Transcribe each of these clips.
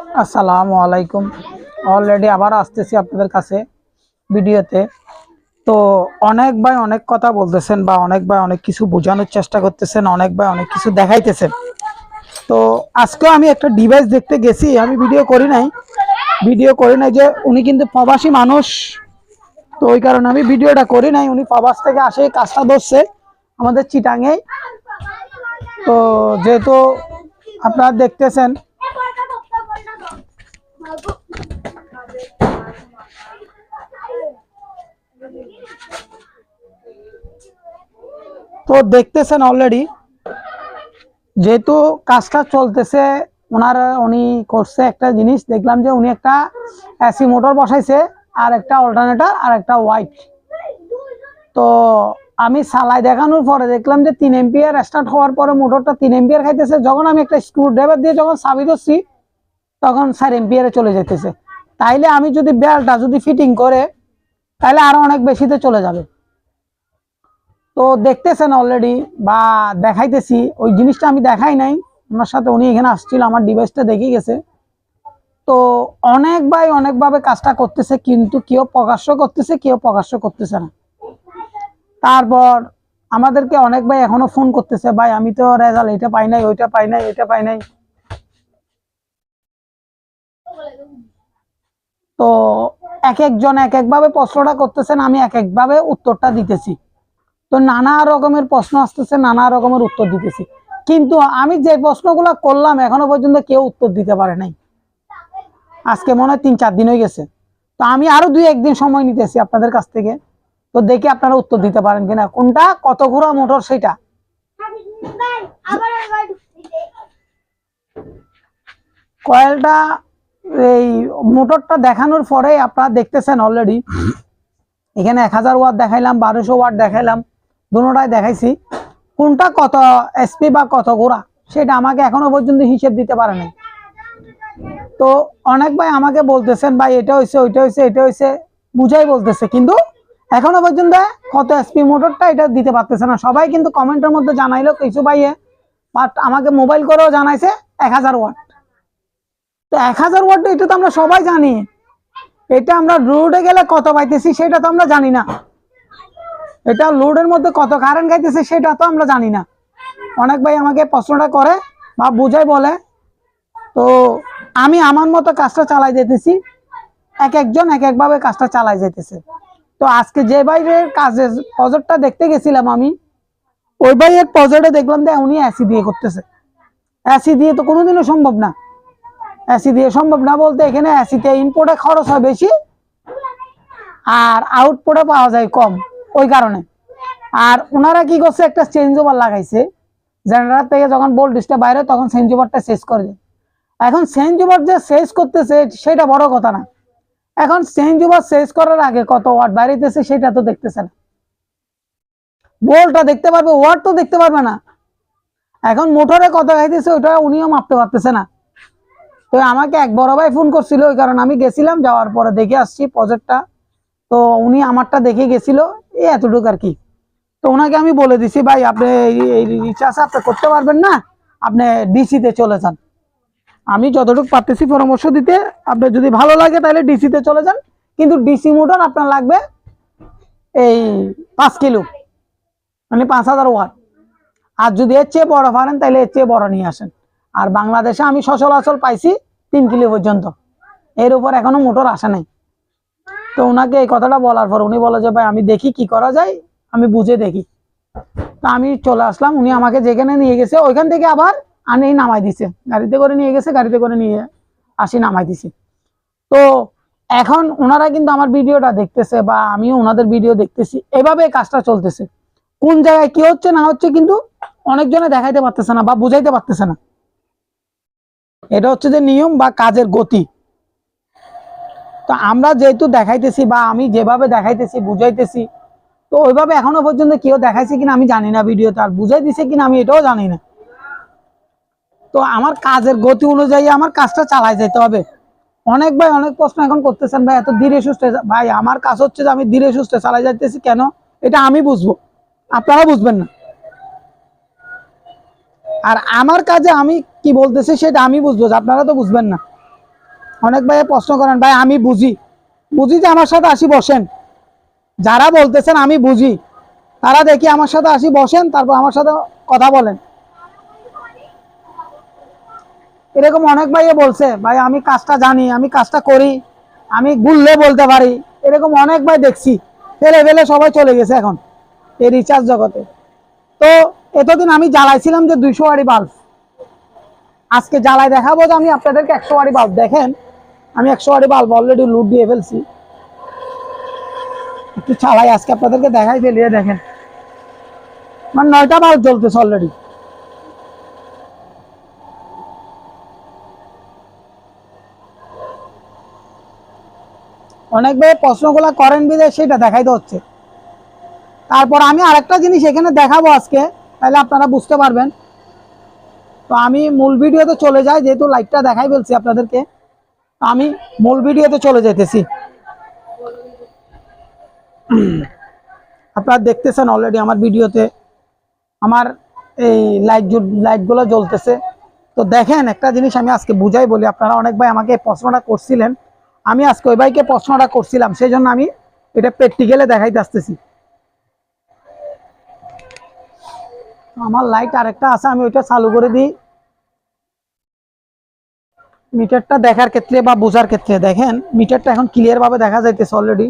আসসালামু আলাইকুম। অলরেডি আবার আসতেছি আপনাদের কাছে ভিডিওতে। তো অনেক ভাই অনেক কথা বলতেছেন বা অনেক ভাই অনেক কিছু বোঝানোর চেষ্টা করতেছেন, অনেক ভাই অনেক কিছু দেখাইতেছেন। তো আজকে আমি একটা ডিভাইস দেখতে গেছি, আমি ভিডিও করি নাই যে উনি কিন্তু প্রবাসী মানুষ। তো ওই কারণে আমি ভিডিওটা করি নাই। উনি প্রবাস থেকে আসে, কাজটা ধরছে আমাদের চিটাঙে। তো যেহেতু আপনারা দেখতেছেন, অলরেডি যেহেতু কাজটা চলতেছে, উনি করছে একটা জিনিস দেখলাম যে উনি একটা এসি মোটর বসাইছে, আর একটা অল্টারনেটর আর একটা হোয়াইট। তো আমি চালাই দেখানোর পরে দেখলাম যে 3 এম্পিয়ার স্টার্ট হওয়ার পরে মোটরটা 3 এম্পিয়ার খাইতেছে। যখন আমি একটা স্ক্রু ড্রাইভার দিয়ে যখন চাবি ধরছি তখন 4 এম্পিয়ারে চলে যেতেছে। তাইলে আমি যদি বেলটা যদি ফিটিং করে তাহলে আরো অনেক বেশিতে চলে যাবে। তো দেখতেছেন অলরেডি বা দেখাইতেছি, ওই জিনিসটা আমি দেখাই নাই। ওনার সাথে উনি এখানে আসছিল, আমার ডিভাইসটা দেখে গেছে। তো অনেক ভাই অনেকভাবে কাজটা করতেছে, কিন্তু কেউ প্রকাশ্য করতেছে, কেউ প্রকাশ্য করতেছে না। তারপর আমাদেরকে অনেক ভাই এখনো ফোন করতেছে, ভাই আমি তো রেজাল্ট এটা পাই নাই, ওইটা পাই নাই, এটা পাই নাই। তো এক একজন এক একভাবে প্রশ্নটা করতেছেন, আমি এক একভাবে উত্তরটা দিতেছি। তো নানা রকমের প্রশ্ন আসতেছে, নানা রকমের উত্তর দিতেছি, কিন্তু আমি যে প্রশ্নগুলো করলাম এখনো পর্যন্ত কেউ উত্তর দিতে পারে নাই। আজকে মনে হয় 3-4 দিন হয়ে গেছে। তো আমি আরো 2-1 দিন সময় নিতেছি আপনাদের কাছ থেকে। তো দেখি আপনারা উত্তর দিতে পারেন কিনা, কোনটা কত ঘোড়া মোটর সেটা। কয়েলটা, এই মোটরটা দেখানোর পরে আপনারা দেখতেছেন অলরেডি এখানে 1000 ওয়াট দেখাইলাম, 1200 ওয়াট দেখাইলাম, দুটোটাই দেখাইছি। কোনটা কত এসপি বা কত ঘোড়া সেটা আমাকে এখনো পর্যন্ত হিসেব দিতে পারে নাই। তো অনেক ভাই আমাকে বলতেছেন, ভাই এটা হয়েছে, ওইটা হয়েছে, এটা হয়েছে, বুঝাই বলতেছে, কিন্তু এখনো পর্যন্ত কত এসপি মোটরটা এটা দিতে পারতেছে না। সবাই কিন্তু কমেন্টের মধ্যে জানাইলো, কিছু ভাইয়ে বাট আমাকে মোবাইল করেও জানাইছে 1000 ওয়াট। তো 1000 ওয়াট এটা তো আমরা সবাই জানি, এটা আমরা রোডে গেলে কত পাইতেছি সেটা তো আমরা জানি না। এটা লোডের মধ্যে কত কারেন্ট খাইতেছে সেটা তো আমরা জানি না। অনেক ভাই আমাকে প্রশ্নটা করে বা বুঝাই বলে। তো আমি আমার মতো কাজটা চালাই যেতেছি, এক একজন এক একভাবে কাজটা চালাই যেতেছে। তো আজকে যে ভাইয়ের কাজের প্রজেক্টটা দেখতে গেছিলাম আমি, ওই ভাইয়ের প্রজেক্টে দেখলাম যে উনি এসি দিয়ে করতেছে। এসি দিয়ে তো কোনোদিনও সম্ভব না। এসি দিয়ে সম্ভব না বলতে, এখানে এসিতে ইনপুটে খরচ হয় বেশি আর আউটপুটে পাওয়া যায় কম, ওই কারণে। আর ওনারা কি করছে, একটা চেঞ্জ ওভার লাগাইছে। জেনারেটর থেকে যখন ভোল্টেজটা বাইরে তখন চেঞ্জ ওভারটা শেষ করে। এখন চেঞ্জ ওভার যে শেষ করতেছে সেটা বড় কথা না, এখন চেঞ্জ ওভার শেষ করার আগে কত ওয়াট বাইরেতেছে সেটা তো দেখতেছে না। ভোল্টটা দেখতে পারবে, ওয়াট তো দেখতে পারবে না। এখন মোটরে কত খাইতেছে ওটা উনিও মাপতে পারতেছে না। তো আমাকে এক বড় ভাই ফোন করছিল, ওই কারণে আমি গেছিলাম, যাওয়ার পরে দেখে আসছি প্রজেক্টটা। তো উনি আমারটা দেখে গেছিল, এই এতটুকু আর কি। তো ওনাকে আমি বলে দিছি, ভাই আপনি এই রিচার্জ আপনি করতে পারবেন না, আপনি ডিসিতে চলে যান। আমি যতটুকু পারতেছি পরামর্শ দিতে, আপনার যদি ভালো লাগে তাহলে ডিসিতে চলে যান, কিন্তু ডিসি মোটর আপনার লাগবে এই 5 কিলো, মানে 5000 ওয়াট। আর যদি এর চেয়ে বড় পারেন তাহলে এর চেয়ে বড় নিয়ে আসেন। আর বাংলাদেশে আমি সচরাচর পাইছি 3 কিলো পর্যন্ত, এর উপর এখনো মোটর আসে নাই। তো ওনাকে এই কথাটা বলার পর উনি বলে যে ভাই আমি দেখি কি করা যায়, আমি বুঝে দেখি। তা আমি চলে আসলাম, উনি আমাকে যেখানে নিয়ে গেছে ওইখান থেকে আবার আনেই নামাই দিছে, গাড়িতে করে নিয়ে গেছে, গাড়িতে করে নিয়ে আসি নামাই দিছে। তো এখন ওনারা কিন্তু আমার ভিডিওটা দেখতেছে বা আমিও ওনাদের ভিডিও দেখতেছি, এভাবে কাজটা চলতেছে। কোন জায়গায় কি হচ্ছে না হচ্ছে কিন্তু অনেকজনে দেখাইতে পারতেছে না বা বুঝাইতে পারতেছে না। এটা হচ্ছে যে নিয়ম বা কাজের গতি। তো আমরা যেহেতু দেখাইতেছি বা আমি যেভাবে দেখাইতেছি বুঝাইতেছি, তো ওইভাবে এখনো পর্যন্ত কেউ দেখাইছে কিনা আমি জানি না, ভিডিওতে আর বুঝাই দিছে কিনা আমি এটাও জানি না। তো আমার কাজের গতি অনুযায়ী আমার কাজটা চালাই যেতে হবে। অনেক ভাই অনেক প্রশ্ন এখন করতেছেন, ভাই এত ধীরে সুস্থে। ভাই আমার কাজ হচ্ছে যে আমি ধীরে সুস্থে চালাই যাইতেছি কেন, এটা আমি বুঝবো, আপনারা বুঝবেন না। আর আমার কাজে আমি কি বলতেছি সেটা আমি বুঝবো, আপনারা তো বুঝবেন না। অনেক ভাই প্রশ্ন করেন ভাই আমি বুঝি যে আমার সাথে আসি বসেন, যারা বলতেছেন আমি বুঝি তারা দেখি আমার সাথে আসি বসেন, তারপর আমার সাথে কথা বলেন। এরকম অনেক ভাইয়ে বলছে ভাই আমি কাজটা জানি, আমি কাজটা করি, আমি গুললে বলতে পারি, এরকম অনেক ভাই দেখছি। ফেলে ফেলে সবাই চলে গেছে এখন এই রিচার্জ জগতে। তো এতদিন আমি জ্বালাইছিলাম যে 200 ওয়ারি বাল্ব, আজকে জ্বালাই দেখাবো যে আমি আপনাদেরকে 100 ওয়ারি বাল্ব। দেখেন আমি 100 ওয়ারি বাল্ব অলরেডি লুট দিয়ে ফেলছি, একটু চালাই আজকে আপনাদেরকে দেখাই ফেলিয়ে। দেখেন মানে 9টা বাল্ব জ্বলতেছে অলরেডি। অনেক ভাই প্রশ্নগুলো করেন বিদে সেটা দেখাইতে হচ্ছে। তারপর আমি আরেকটা জিনিস এখানে দেখাবো আজকে, তাহলে আপনারা বুঝতে পারবেন। তো আমি মূল ভিডিওতে চলে যাই, যেহেতু লাইটটা দেখাই ফেলছি আপনাদেরকে, তো আমি মূল ভিডিওতে চলে যেতেছি। আপনারা দেখতেছেন অলরেডি আমার ভিডিওতে আমার এই লাইটগুলো জ্বলতেছে। তো দেখেন একটা জিনিস আমি আজকে বুঝাই বলি, আপনারা অনেক ভাই আমাকে প্রশ্নটা করছিলেন, আমি আজকে ওই ভাইকে প্রশ্নটা করছিলাম, সেই জন্য আমি এটা প্র্যাকটিক্যালে দেখাইতে আসতেছি। আমার লাইট আরেকটা আছে, আমি ওইটা চালু করে দিই মিটারটা দেখার ক্ষেত্রে বা বোঝার ক্ষেত্রে। দেখেন মিটারটা এখন ক্লিয়ার ভাবে দেখা যাইতেছে অলরেডি।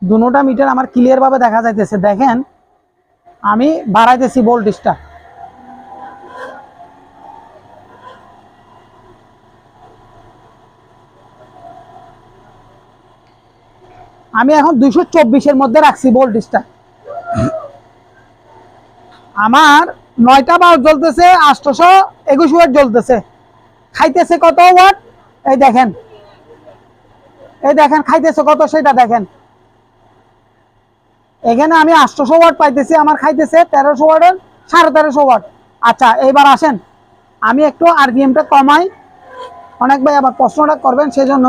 দুটোটা মিটার আমার ক্লিয়ার ভাবে দেখা যাইতেছে। দেখেন আমি বাড়াইতেছি ভোল্টেজটা, আমি এখন 224-এর মধ্যে রাখছি ভোল্টেজটা। আমার 9টা বাল্ব জ্বলতেছে, 821 ওয়াট জ্বলতেছে। খাইতেছে কত ওয়াট? এই দেখেন, এই দেখেন খাইতেছে কত সেটা দেখেন। এখানে আমি 800 ওয়াট পাইতেছি, আমার খাইতেছে 1300 ওয়াটের 1350 ওয়াট। আচ্ছা এইবার আসেন আমি একটু আরপিএমটা কমাই। অনেক ভাই আবার প্রশ্নটা করবেন সেজন্য।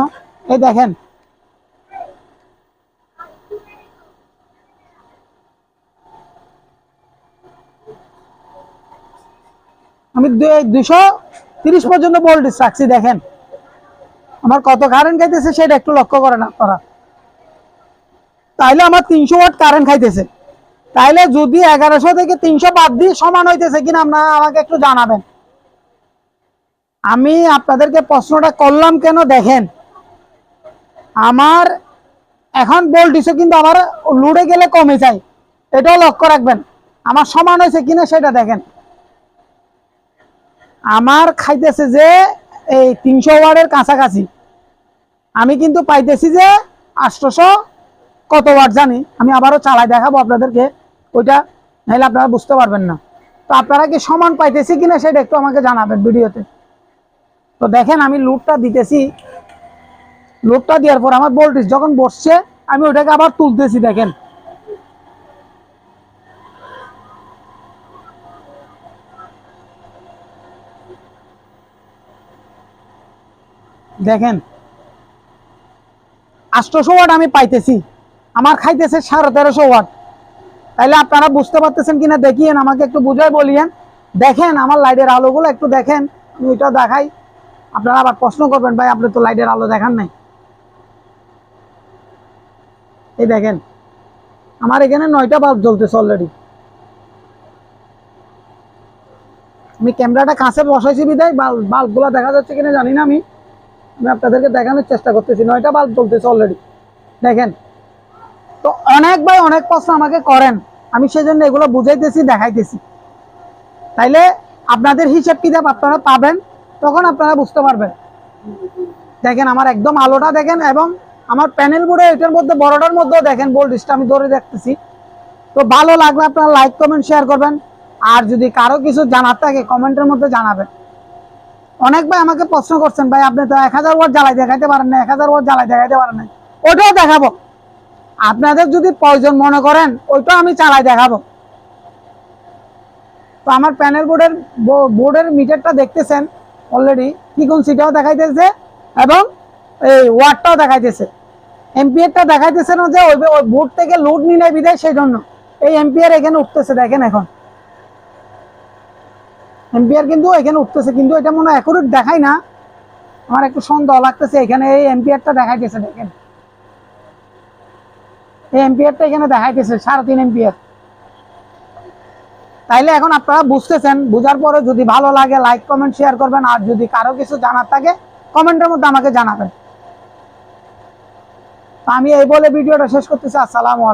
এই দেখেন আমি 230 পর্যন্ত ভোল্টেজ রাখছি। দেখেন আমার কত কারেন্ট খাইতেছে সেটা একটু লক্ষ্য করেন আপনারা। তাইলে আমার 300 ওয়াট কারেন্ট খাইতেছে। তাইলে যদি 1100 থেকে 300 বাদ দিয়ে সমান হইতেছে কিনা আপনারা আমাকে একটু জানাবেন। আমি আপনাদেরকে প্রশ্নটা করলাম কেন, দেখেন আমার এখন ভোল্টেজও কিন্তু আবার লোডে গেলে কমে যায়, এটাও লক্ষ্য রাখবেন। আমার সমান হয়েছে কিনা সেটা দেখেন। আমার খাইতেছে যে এই 300 ওয়াটের কাছাকাছি, আমি কিন্তু পাইতেছি যে 800 কত ওয়াট জানি। আমি আবারও চালাই দেখাবো আপনাদেরকে, ওইটা নাহলে আপনারা বুঝতে পারবেন না। তো আপনারা কি সমান পাইতেছি কিনা সেটা একটু আমাকে জানাবেন ভিডিওতে। তো দেখেন আমি লোডটা দিতেছি, লোডটা দেওয়ার পর আমার ভোল্টেজ যখন বসছে আমি ওটাকে আবার তুলতেছি। দেখেন দেখেন 800 ওয়াট আমি পাইতেছি, আমার খাইতেছে 1350 ওয়াট। তাইলে আপনারা বুঝতে পারতেছেন কিনা দেখিয়েন, আমাকে একটু বুঝাই বলিয়েন। দেখেন আমার লাইটের আলোগুলো একটু দেখেন, আমি ওইটা দেখাই। আপনারা আবার প্রশ্ন করবেন ভাই আপনি তো লাইটের আলো দেখান নাই। এই দেখেন আমার এখানে 9টা বাল্ব জ্বলতেছে অলরেডি। আমি ক্যামেরাটা কাছে বসাইছি বিদায় বাল্বগুলো দেখা যাচ্ছে কিনা জানি না। আমি আপনাদেরকে দেখানোর চেষ্টা করতেছি, 9টা বাল্ব জ্বলতেছে অলরেডি। দেখেন তো অনেক ভাই অনেক প্রশ্ন আমাকে করেন, আমি সেজন্য এগুলো বুঝাইতেছি দেখাইতেছি। তাইলে আপনাদের হিসাব কিতাব আপনারা পাবেন, তখন আপনারা বুঝতে পারবেন। দেখেন আমার একদম আলোটা দেখেন, এবং আমার প্যানেল বোর্ডে এটার মধ্যে বড়টার মধ্যেও দেখেন ভোল্টেজটা আমি ধরে দেখতেছি। তো ভালো লাগলে আপনারা লাইক কমেন্ট শেয়ার করবেন, আর যদি কারো কিছু জানার থাকে কমেন্টের মধ্যে জানাবেন। অনেক ভাই আমাকে প্রশ্ন করছেন ভাই আপনি তো 1000 ওয়াট জ্বালাই দেখাইতে পারেন না, 1000 ওয়াট জ্বালাই দেখাইতে পারেন না। ওটাও দেখাবো, আপনাদের যদি প্রয়োজন মনে করেন ওইটাও আমি চালাই দেখাবো। তো আমার প্যানেল বোর্ডের মিটারটা দেখতেছেন অলরেডি ফ্রিকোয়েন্সিটাও দেখাইতেছে এবং এই ওয়াটটাও দেখাইতেছে। এম্পিয়ারটা দেখাইতেছে না যে ওই বোর্ড থেকে লোড নিলে বিদায়, সেই জন্য এই এম্পিয়ার এখানে উঠতেছে, দেখেন এখন এম্পিয়ার কিন্তু এখানে উঠতেছে, কিন্তু এটা মনে হয় অ্যাকুরেট দেখায় না, আমার একটু সন্দেহ লাগতেছে। এখানে এই এম্পিয়ারটা দেখাইতেছে, দেখেন এই এম্পিয়ারটা এখানে দেখাইতেছে 3.5 এম্পিয়ার। তাইলে এখন আপনারা বুঝতেছেন, বুঝার পরে যদি ভালো লাগে লাইক কমেন্ট শেয়ার করবেন, আর যদি কারো কিছু জানার থাকে কমেন্টের মধ্যে আমাকে জানাবেন। আমি এই বলে ভিডিওটা শেষ করতেছি। আসসালামু আলাইকুম।